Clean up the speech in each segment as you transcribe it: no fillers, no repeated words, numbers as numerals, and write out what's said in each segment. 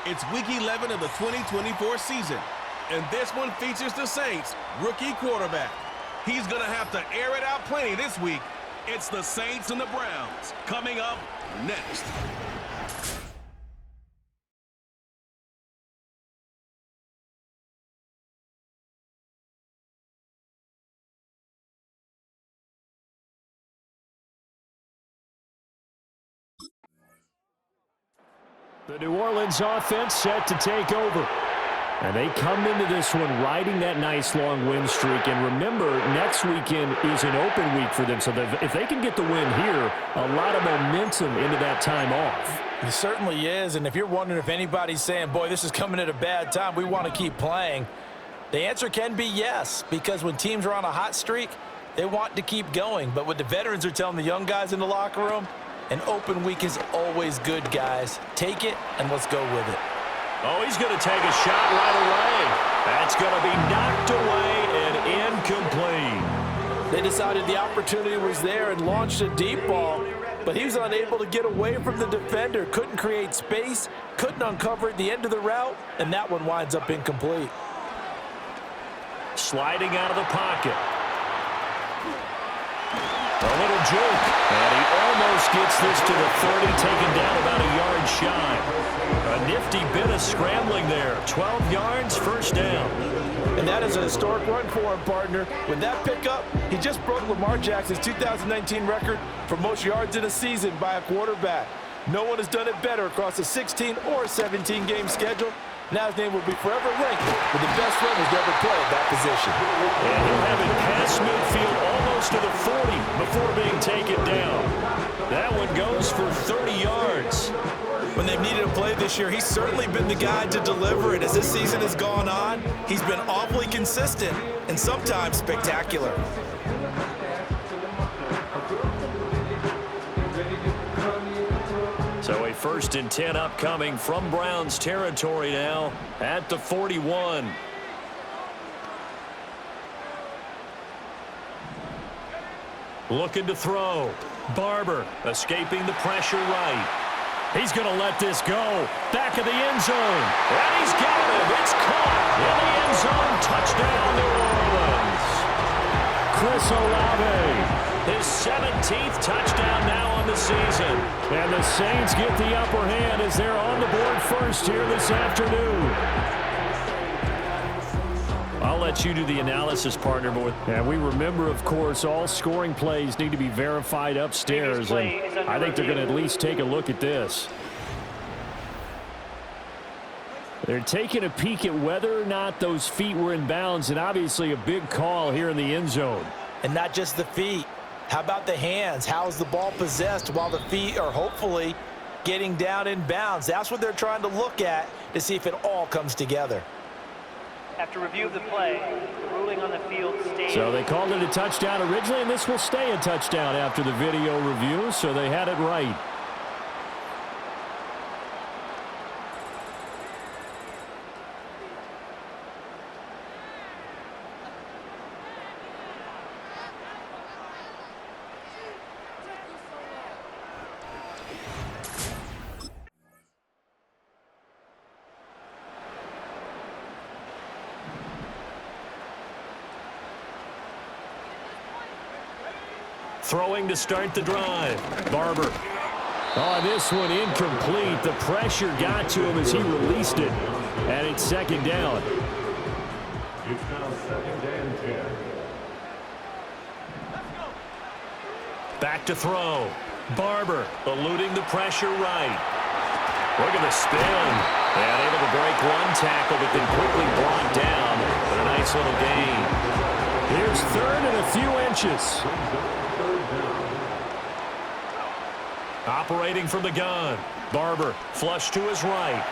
It's Week 11 of the 2024 season, and this one features the Saints' rookie quarterback. He's going to have to air it out plenty this week. It's the Saints and the Browns coming up next. The New Orleans offense set to take over. And they come into this one riding that nice long win streak. And remember, next weekend is an open week for them. So if they can get the win here, a lot of momentum into that time off. It certainly is. And if you're wondering if anybody's saying, boy, this is coming at a bad time, we want to keep playing, the answer can be yes. Because when teams are on a hot streak, they want to keep going. But what the veterans are telling the young guys in the locker room, an open week is always good, guys. Take it, and let's go with it. Oh, he's going to take a shot right away. That's going to be knocked away and incomplete. They decided the opportunity was there and launched a deep ball, but he was unable to get away from the defender, couldn't create space, couldn't uncover at the end of the route, and that one winds up incomplete. Sliding out of the pocket. A little joke, and he almost gets this to the 30, taken down about a yard shy. A nifty bit of scrambling there. 12 yards, first down. And that is a historic run for him, partner. With that pickup, he just broke Lamar Jackson's 2019 record for most yards in a season by a quarterback. No one has done it better across a 16 or 17-game schedule. Now his name will be forever linked with the best runners to ever play at that position. And he'll have it past midfield almost to the 40 before being taken down. That one goes for 30 yards. When they've needed a play this year, he's certainly been the guy to deliver it. As this season has gone on, he's been awfully consistent and sometimes spectacular. So a 1st and 10 upcoming from Browns territory now at the 41. Looking to throw. Barber escaping the pressure right. He's going to let this go. Back of the end zone. And he's got it. It's caught in the end zone. Touchdown, New Orleans. Chris Olave. His 17th touchdown now on the season. And the Saints get the upper hand as they're on the board first here this afternoon. I'll let you do the analysis, partner. And we remember, of course, all scoring plays need to be verified upstairs. And I think they're going to at least take a look at this. They're taking a peek at whether or not those feet were in bounds, and obviously a big call here in the end zone. And not just the feet. How about the hands? How's the ball possessed while the feet are hopefully getting down in bounds? That's what they're trying to look at to see if it all comes together. After review of the play, the ruling on the field stays. So they called it a touchdown originally, and this will stay a touchdown after the video review, so they had it right. Throwing to start the drive. Barber. Oh, this one incomplete. The pressure got to him as he released it. And it's second down. It's now 2nd and 10. Back to throw. Barber eluding the pressure right. Look at the spin. And able to break one tackle, but then quickly brought down. But a nice little gain. Here's 3rd and a few inches. Operating from the gun. Barber flush to his right.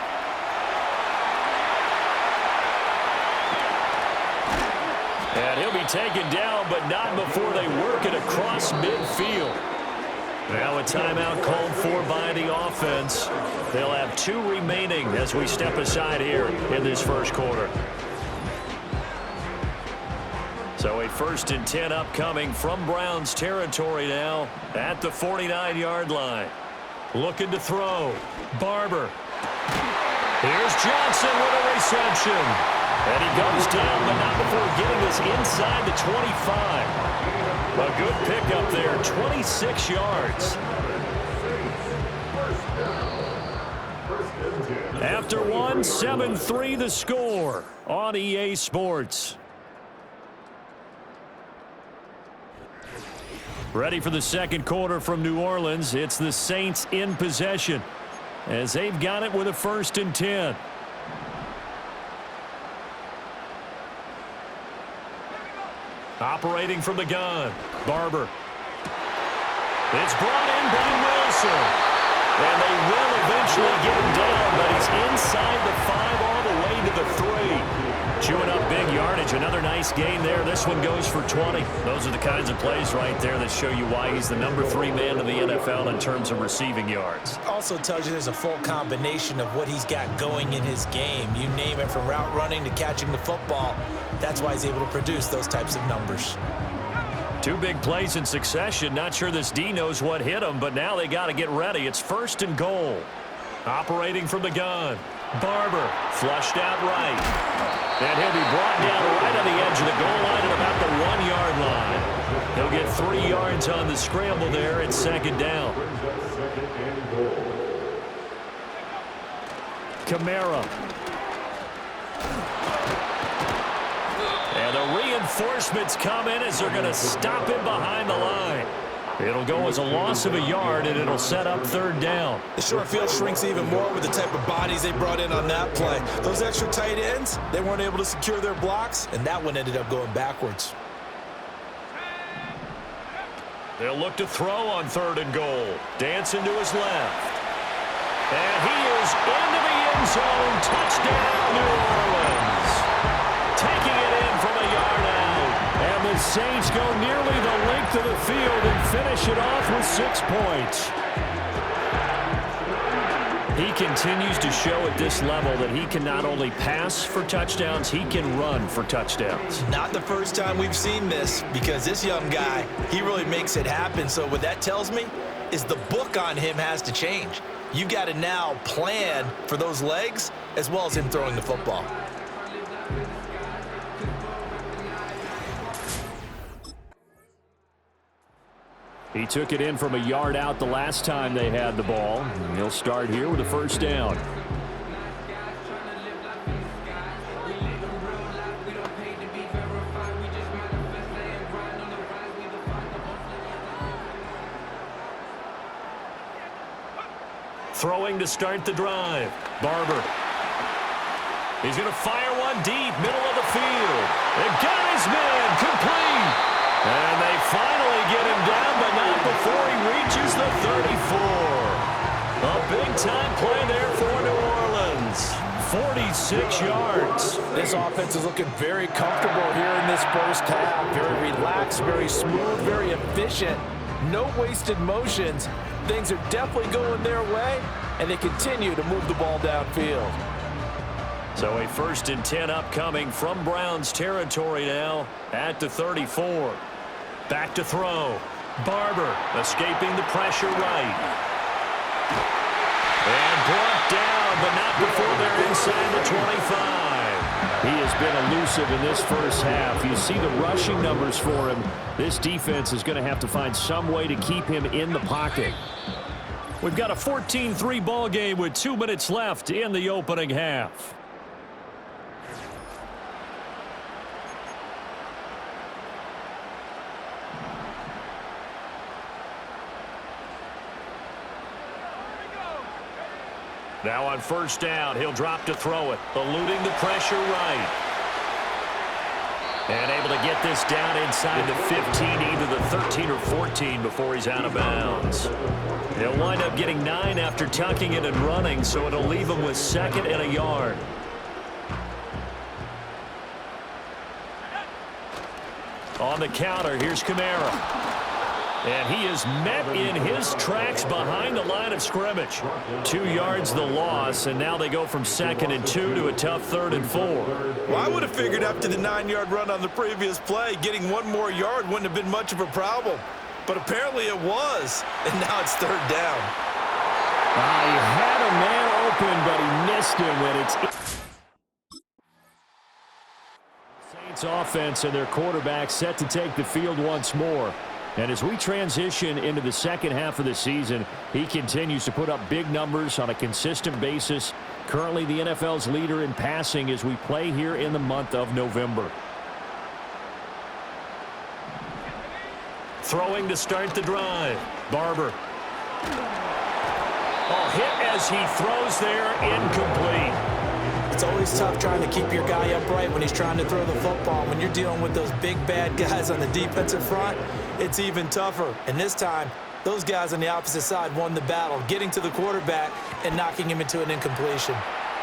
And he'll be taken down, but not before they work it across midfield. Now a timeout called for by the offense. They'll have 2 remaining as we step aside here in this first quarter. So a 1st and 10 upcoming from Browns territory now at the 49-yard line. Looking to throw. Barber. Here's Johnson with a reception. And he goes down, but not before getting this inside the 25. A good pickup there, 26 yards. After one, 7-3 the score on EA Sports. Ready for the second quarter from New Orleans. It's the Saints in possession as they've got it with a 1st and 10. Operating from the gun, Barber. It's brought in by Wilson. And they will eventually get him down, but he's inside the 5 all the way to the 3. Chewing up big yardage. Another nice gain there. This one goes for 20. Those are the kinds of plays right there that show you why he's the number 3 man in the NFL in terms of receiving yards. Also tells you there's a full combination of what he's got going in his game. You name it, from route running to catching the football. That's why he's able to produce those types of numbers. 2 big plays in succession. Not sure this D knows what hit him, but now they got to get ready. It's 1st and goal. Operating from the gun. Barber flushed out right. And he'll be brought down right on the edge of the goal line at about the 1-yard line. He'll get 3 yards on the scramble there at 2nd down. Kamara. And the reinforcements come in as they're going to stop him behind the line. It'll go as a loss of a yard, and it'll set up 3rd down. The short field shrinks even more with the type of bodies they brought in on that play. Those extra tight ends, they weren't able to secure their blocks, and that one ended up going backwards. They'll look to throw on 3rd and goal. Dancing to his left. And he is into the end zone. Touchdown, New Orleans. Taking it in from a yard out. And the Saints go nearly the length of the field and finish it off with 6 points. He continues to show at this level that he can not only pass for touchdowns, he can run for touchdowns. Not the first time we've seen this, because this young guy, he really makes it happen. So what that tells me is the book on him has to change. You got to now plan for those legs as well as him throwing the football. He took it in from a yard out the last time they had the ball. He'll start here with a 1st down. Throwing to start the drive. Barber. He's going to fire one deep, middle of the field. And got his man complete. And they finally get him down, but not before he reaches the 34. A big-time play there for New Orleans. 46 yards. This offense is looking very comfortable here in this first half. Very relaxed, very smooth, very efficient. No wasted motions. Things are definitely going their way, and they continue to move the ball downfield. So a 1st and 10 upcoming from Browns territory now at the 34. Back to throw. Barber escaping the pressure right. And brought down, but not before they're inside the 25. He has been elusive in this first half. You see the rushing numbers for him. This defense is going to have to find some way to keep him in the pocket. We've got a 14-3 ball game with 2 minutes left in the opening half. Now on 1st down, he'll drop to throw it, eluding the pressure right. And able to get this down inside the 15, either the 13 or 14 before he's out of bounds. He'll wind up getting 9 after tucking it and running, so it'll leave him with 2nd and a yard. On the counter, here's Kamara. And he is met in his tracks behind the line of scrimmage. 2 yards the loss, and now they go from 2nd and 2 to a tough 3rd and 4. Well, I would have figured after the 9-yard run on the previous play, getting 1 more yard wouldn't have been much of a problem. But apparently it was, and now it's 3rd down. He had a man open, but he missed him, and it's Saints offense and their quarterback set to take the field once more. And as we transition into the second half of the season, he continues to put up big numbers on a consistent basis. Currently the NFL's leader in passing as we play here in the month of November. Throwing to start the drive. Barber. Oh, hit as he throws there, incomplete. It's always tough trying to keep your guy upright when he's trying to throw the football. When you're dealing with those big, bad guys on the defensive front, it's even tougher. And this time, those guys on the opposite side won the battle, getting to the quarterback and knocking him into an incompletion.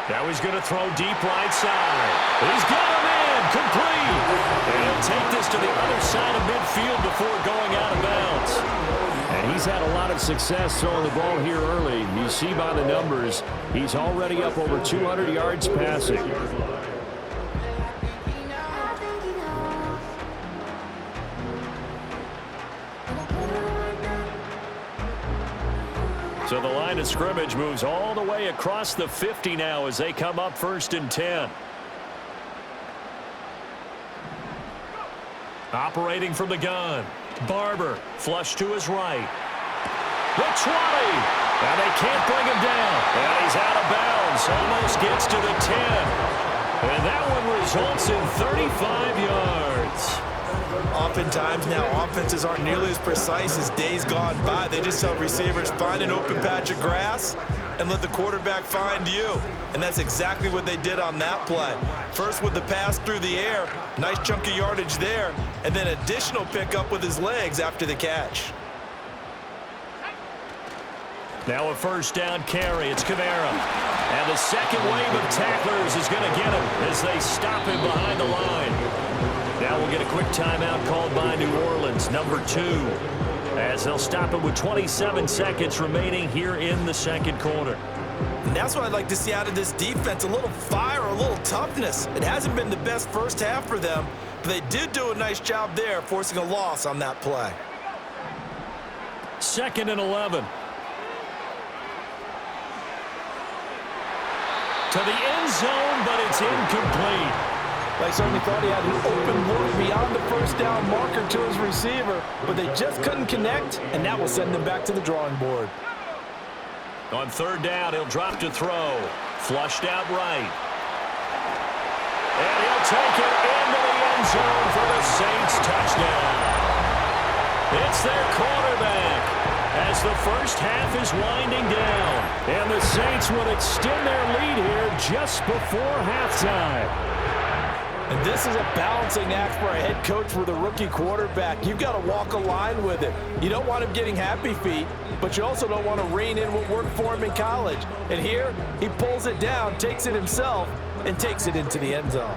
Now he's going to throw deep right side. He's got him in, complete. And he'll take this to the other side of midfield before going out of bounds. And he's had a lot of success throwing the ball here early. You see by the numbers, he's already up over 200 yards passing. So the line of scrimmage moves all the way across the 50 now as they come up 1st and 10. Operating from the gun. Barber, flush to his right. The 20. Now they can't bring him down. And he's out of bounds. Almost gets to the 10. And that one results in 35 yards. Oftentimes now, offenses aren't nearly as precise as days gone by. They just tell receivers, find an open patch of grass and let the quarterback find you. And that's exactly what they did on that play. First with the pass through the air, nice chunk of yardage there, and then additional pickup with his legs after the catch. Now a 1st down carry. It's Kamara. And the second wave of tacklers is going to get him as they stop him behind the line. Now we'll get a quick timeout called by New Orleans, number 2, as they'll stop him with 27 seconds remaining here in the second quarter. And that's what I'd like to see out of this defense, a little fire, a little toughness. It hasn't been the best first half for them, but they did do a nice job there, forcing a loss on that play. 2nd and 11. To the end zone, but it's incomplete. They certainly thought he had an open look beyond the 1st down marker to his receiver, but they just couldn't connect, and that will send them back to the drawing board. On 3rd down, he'll drop to throw. Flushed out right. And he'll take it into the end zone for the Saints touchdown. It's their quarterback as the first half is winding down. And the Saints will extend their lead here just before halftime. And this is a balancing act for a head coach with a rookie quarterback. You've got to walk a line with it. You don't want him getting happy feet, but you also don't want to rein in what worked for him in college. And here, he pulls it down, takes it himself, and takes it into the end zone.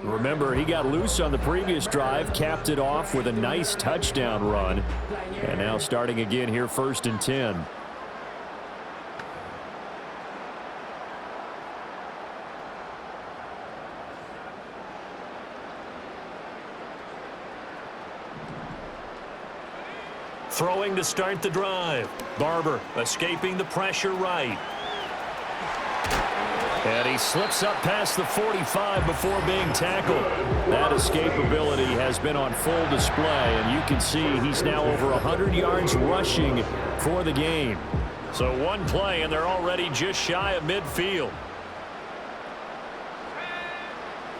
Remember, he got loose on the previous drive, capped it off with a nice touchdown run. And now starting again here, 1st and 10. Throwing to start the drive. Barber escaping the pressure right. And he slips up past the 45 before being tackled. That escapability has been on full display, and you can see he's now over 100 yards rushing for the game. So one play, and they're already just shy of midfield.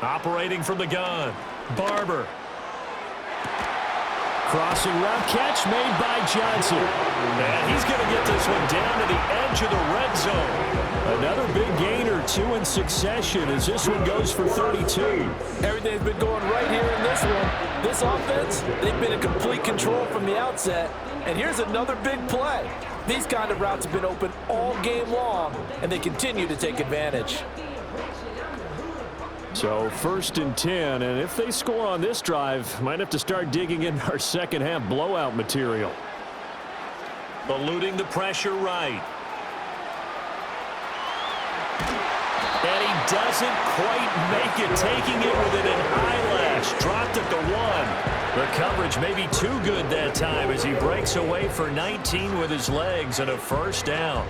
Operating from the gun. Barber. Crossing route catch made by Johnson. And he's going to get this one down to the edge of the red zone. Another big gainer, 2 in succession as this one goes for 32. Everything's been going right here in this one. This offense, they've been in complete control from the outset. And here's another big play. These kind of routes have been open all game long, and they continue to take advantage. So 1st and 10, and if they score on this drive, might have to start digging in our second half blowout material. Eluding the pressure right. And he doesn't quite make it, taking it with an eyelash. Dropped at the 1. The coverage may be too good that time as he breaks away for 19 with his legs and a first down.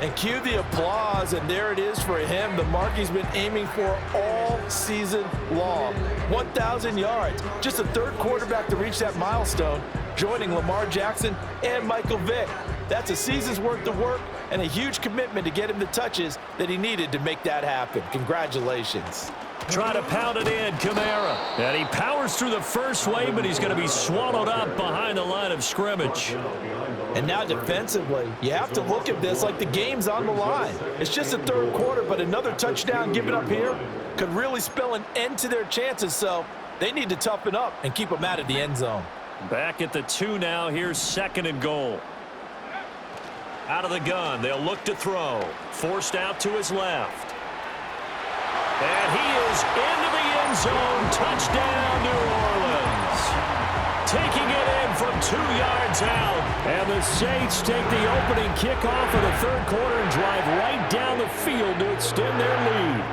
And cue the applause, and there it is for him, the mark he's been aiming for all season long. 1,000 yards, just the third quarterback to reach that milestone, joining Lamar Jackson and Michael Vick. That's a season's worth of work and a huge commitment to get him the touches that he needed to make that happen. Congratulations. Try to pound it in, Kamara. And he powers through the first wave, but he's going to be swallowed up behind the line of scrimmage. And now defensively, you have to look at this like the game's on the line. It's just the third quarter, but another touchdown given up here could really spell an end to their chances, so they need to toughen up and keep them out of the end zone. Back at the 2 now. Here's 2nd and goal. Out of the gun, they'll look to throw. Forced out to his left. And he is into the end zone. Touchdown, New Orleans. Taking it in from 2 yards out. And the Saints take the opening kickoff of the third quarter and drive right down the field to extend their lead.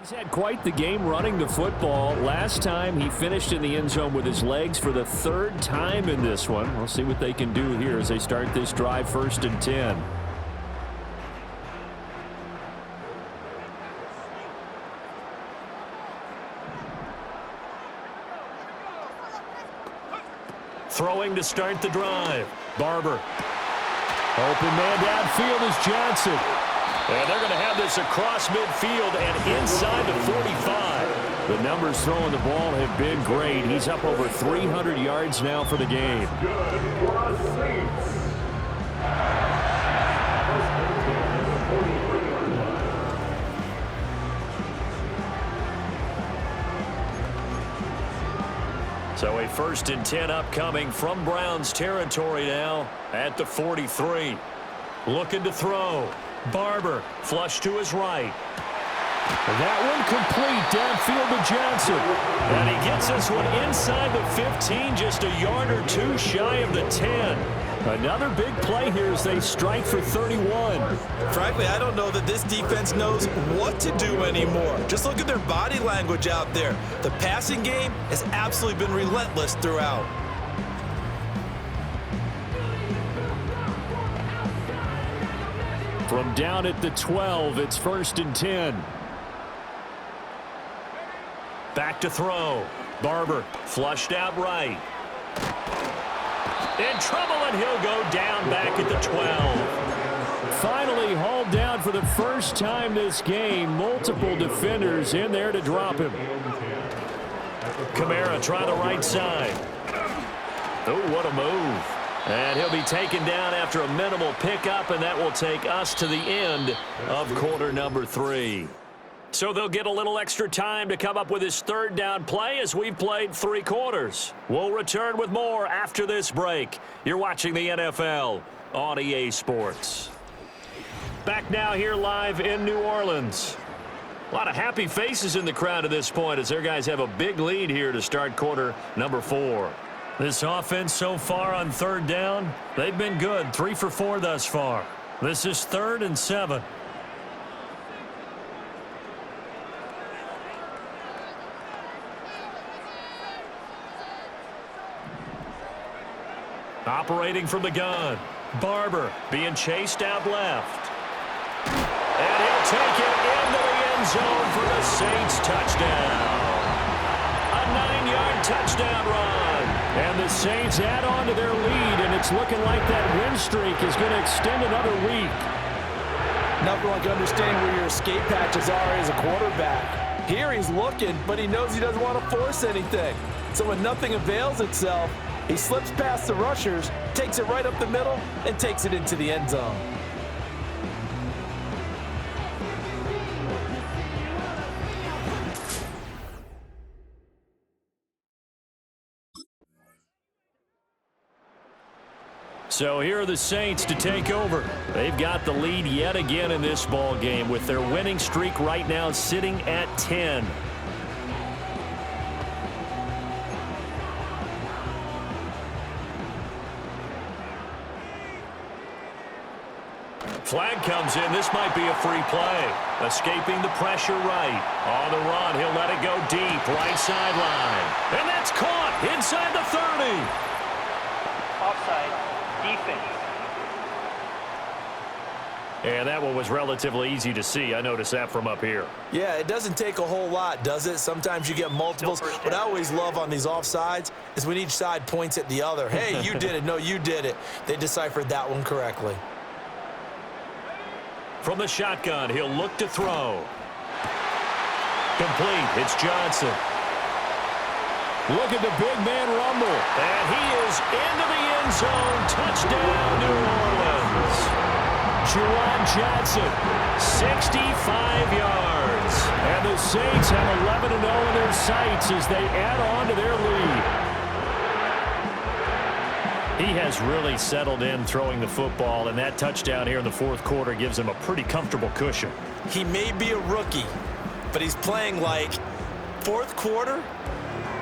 He's had quite the game running the football. Last time he finished in the end zone with his legs for the 3rd time in this one. We'll see what they can do here as they start this drive 1st and 10. Throwing to start the drive. Barber. Open man downfield is Johnson. And they're going to have this across midfield and inside the 45. The numbers throwing the ball have been great. He's up over 300 yards now for the game. Good for us Saints. So a 1st and 10 upcoming from Browns territory now at the 43. Looking to throw. Barber, flush to his right. And that one complete downfield to Johnson. And he gets this one inside the 15, just a yard or 2 shy of the 10. Another big play here as they strike for 31. Frankly, I don't know that this defense knows what to do anymore. Just look at their body language out there. The passing game has absolutely been relentless throughout. From down at the 12, it's 1st and 10. Back to throw. Barber flushed out right. In trouble, and he'll go down back at the 12. Finally hauled down for the first time this game. Multiple defenders in there to drop him. Kamara trying the right side. Oh, what a move. And he'll be taken down after a minimal pickup, and that will take us to the end of quarter number 3. So they'll get a little extra time to come up with his 3rd down play as we've played 3 quarters. We'll return with more after this break. You're watching the NFL on EA Sports. Back now here live in New Orleans. A lot of happy faces in the crowd at this point as their guys have a big lead here to start quarter number 4. This offense so far on 3rd down, they've been good. 3 for 4 thus far. This is 3rd and 7. Operating from the gun. Barber being chased out left. And he'll take it into the end zone for the Saints touchdown. A 9-yard touchdown run. And the Saints add on to their lead, and it's looking like that win streak is going to extend another week. Nothing like understanding where your escape patches are as a quarterback. Here he's looking, but he knows he doesn't want to force anything. So when nothing avails itself, he slips past the rushers, takes it right up the middle, and takes it into the end zone. So here are the Saints to take over. They've got the lead yet again in this ball game with their winning streak right now sitting at 10. Flag comes in. This might be a free play. Escaping the pressure right. On the run, he'll let it go deep. Right sideline. And that's caught inside the 30. Offside. Defense. And that one was relatively easy to see. I noticed that from up here. Yeah, it doesn't take a whole lot, does it? Sometimes you get multiples. What I always love on these offsides is when each side points at the other. Hey, you did it. No, you did it. They deciphered that one correctly. From the shotgun, he'll look to throw. Complete. It's Johnson. Look at the big man rumble. And he is into the end zone. Touchdown, New Orleans. Juwan Johnson, 65 yards. And the Saints have 11-0 in their sights as they add on to their lead. He has really settled in throwing the football, and that touchdown here in the fourth quarter gives him a pretty comfortable cushion. He may be a rookie, but he's playing like fourth quarter,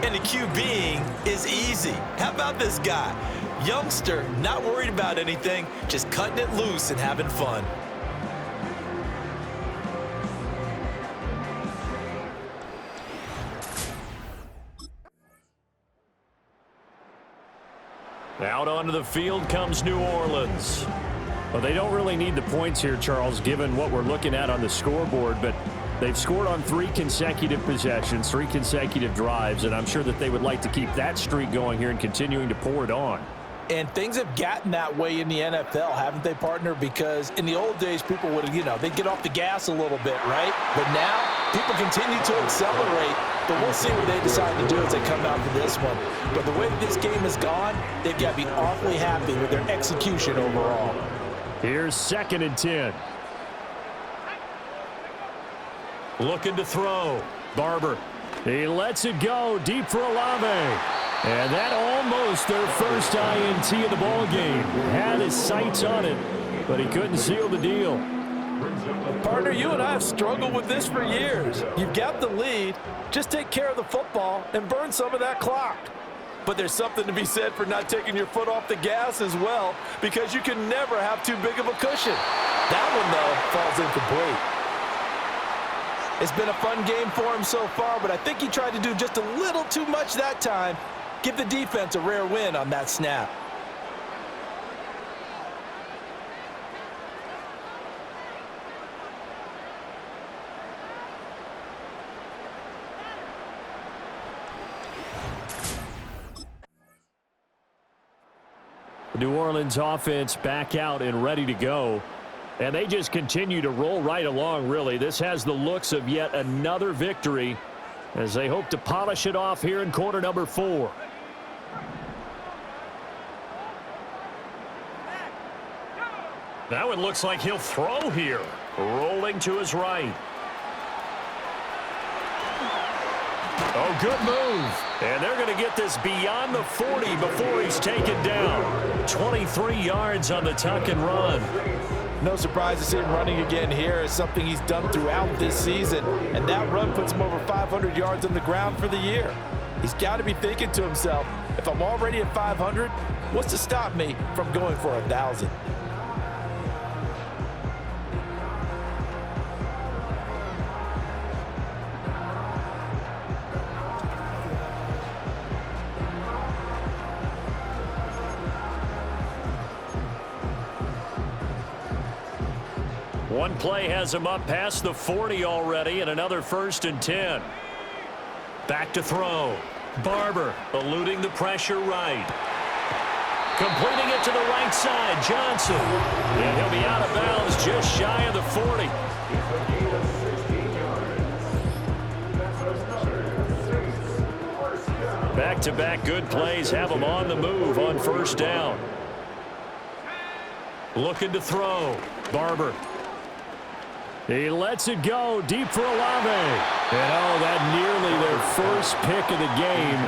and the QBing is easy. How about this guy? Youngster, not worried about anything, just cutting it loose and having fun. Out onto the field comes New Orleans. Well, they don't really need the points here, Charles, given what we're looking at on the scoreboard, but they've scored on 3 consecutive possessions, 3 consecutive drives, and I'm sure that they would like to keep that streak going here and continuing to pour it on. And things have gotten that way in the NFL, haven't they, partner? Because in the old days, people would, they'd get off the gas a little bit, right? But now, people continue to accelerate. But we'll see what they decide to do as they come out for this one. But the way this game has gone, they've got to be awfully happy with their execution overall. Here's 2nd and 10. Looking to throw. Barber. He lets it go deep for Olave. And that almost their first INT of the ball game. Had his sights on it, but he couldn't seal the deal. Partner, you and I have struggled with this for years. You've got the lead. Just take care of the football and burn some of that clock. But there's something to be said for not taking your foot off the gas as well, because you can never have too big of a cushion. That one, though, falls incomplete. It's been a fun game for him so far, but I think he tried to do just a little too much that time. Give the defense a rare win on that snap. The New Orleans offense back out and ready to go. And they just continue to roll right along, really. This has the looks of yet another victory as they hope to polish it off here in quarter number 4. That one looks like he'll throw here. Rolling to his right. Oh, good move. And they're going to get this beyond the 40 before he's taken down. 23 yards on the tuck and run. No surprise to see him running again here. It's something he's done throughout this season. And that run puts him over 500 yards on the ground for the year. He's got to be thinking to himself, if I'm already at 500, what's to stop me from going for 1,000? One play has him up past the 40 already, and another 1st and 10. Back to throw. Barber eluding the pressure right. Completing it to the right side, Johnson. And he'll be out of bounds just shy of the 40. Back-to-back good plays have him on the move on 1st down. Looking to throw. Barber. He lets it go deep for Olave. And oh, that nearly their first pick of the game,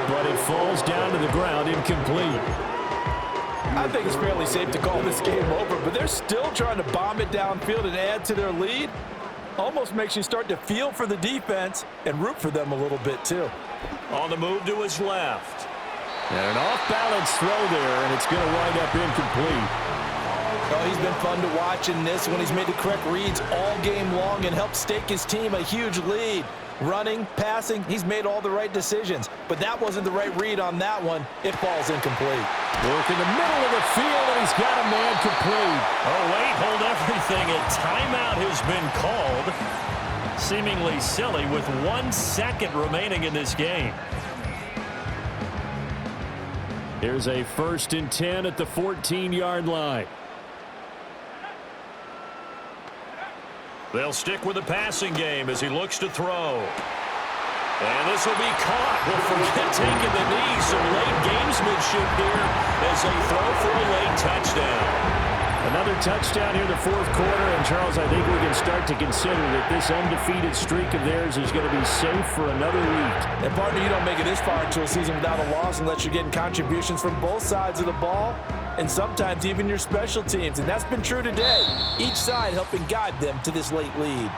but it falls down to the ground incomplete. I think it's fairly safe to call this game over, but they're still trying to bomb it downfield and add to their lead. Almost makes you start to feel for the defense and root for them a little bit, too. On the move to his left. And an off-balance throw there, and it's going to wind up incomplete. Oh, he's been fun to watch in this when he's made the correct reads all game long and helped stake his team a huge lead. Running, passing, he's made all the right decisions. But that wasn't the right read on that one. It falls incomplete. Work in the middle of the field, and he's got a man complete. Oh, wait, hold everything. A timeout has been called. Seemingly silly with 1 second remaining in this game. Here's a 1st and 10 at the 14-yard line. They'll stick with the passing game as he looks to throw. And this will be caught. We'll forget taking the knee. Some late gamesmanship here as they throw for a late touchdown. Another touchdown here in the 4th quarter. And, Charles, I think we can start to consider that this undefeated streak of theirs is going to be safe for another week. And, partner, you don't make it this far into a season without a loss unless you're getting contributions from both sides of the ball and sometimes even your special teams. And that's been true today. Each side helping guide them to this late lead.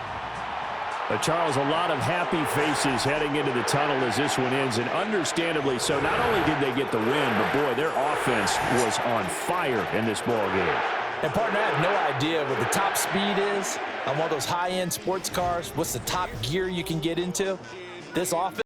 Charles, a lot of happy faces heading into the tunnel as this one ends, and understandably so. Not only did they get the win, but, boy, their offense was on fire in this ball game. And, partner, I have no idea what the top speed is on one of those high-end sports cars. What's the top gear you can get into? This offense